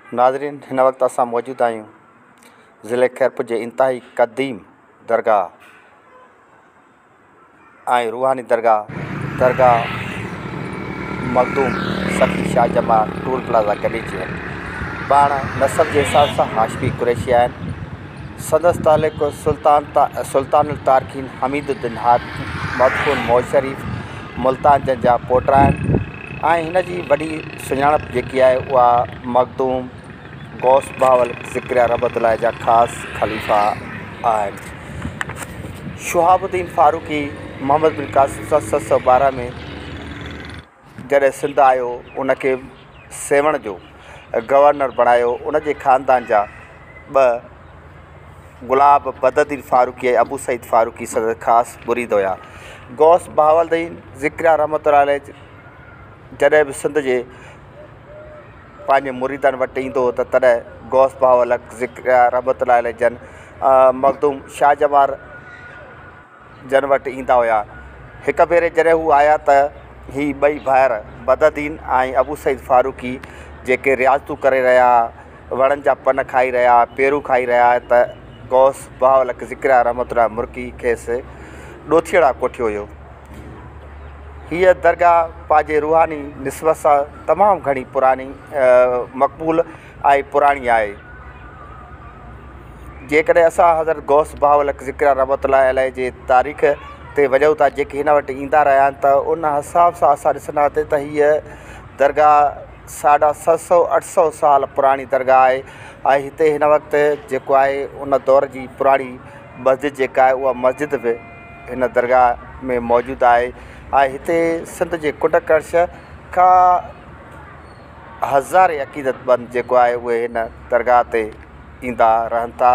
नाज़रीन, हिन वक्त असां मौजूद आहियूं ज़िले खैरपुर जे इंतहाई क़दीम दरगाह ऐं रूहानी दरगाह मखदूम सखी शाह जमा टूल प्लाज़ा गली जी पाण नसब के हिसाब से हाशमी कुरैशी आहिनि। संदसि तालिक़ सुल्तानुल तारखीन हमीदुद्दीन मदफून मौज शरीफ़ मुल्तान जन जा पोटा आहिनि ऐं हिन जी वॾी सुञाणप जेकी आहे उहा मखदूम गौस बावल ज़िक्रिया रहमतुल्लाह जा ख़ासि ख़लीफ़ा आहिनि। शुहाबुद्दीन फारूकी मोहम्मद बिन कासिम 712 में जॾहिं सिंध आयो उनखे सेवण जो गवर्नर बणायो। उन जे ख़ानदान जा ॿ गुलाब बदरुद्दीन फारूकी ऐं अबू सईद फारूकी सदर ख़ासि मुरीद हुया। गौस बहावलदीन ज़िक्रिया रहमतुल्लाह अलैह जॾहिं बि सिंध जे पंहिंजे मुरीदनि वटि ईंदो हो त तॾहिं गौस बहावल ज़िक्रिया रहमतुल्लाह अलैह जन मखदूम शाह जमार जन वटि ईंदा हुया। हिकु भेरे जॾहिं हू आया त ही ॿई भाइर बदरुद्दीन ऐं अबू सईद फारूकी जेके रियाज़तूं करे रहिया, वणनि जा पन खाई रहिया, पेरू खाई रहिया त गौस बहावल ज़िक्रिया रहमतुल्लाह मुर्की खेसि ॾोथीड़ा कोठियो हुयो। हीअ दरगाह पंहिंजे रूहानी निस्बत सां तमामु घणी पुरानी मक़बूल ऐं पुराणी आहे। जेकॾहिं असां हज़रत गौस बहावल ज़िक्रिया रहमतुल्लाह अलैह जे तारीख़ ते वञूं था, जेके हिन वटि ईंदा रहिया आहिनि, त उन हिसाब सां असां ॾिसंदासीं त हीअ दरगाह 750-800 साल पुराणी दरगाह आहे ऐं हिते हिन वक़्तु जेको आहे उन दौर जी पुराणी मस्जिद जेका आहे उहा मस्जिद बि हिन दरगाह में मौजूदु आहे ऐं हिते सिंध जे कुंड कर्श खां हज़ारे अक़ीदतमंद जेको आहे उहे हिन दरगाह ते ईंदा रहनि था।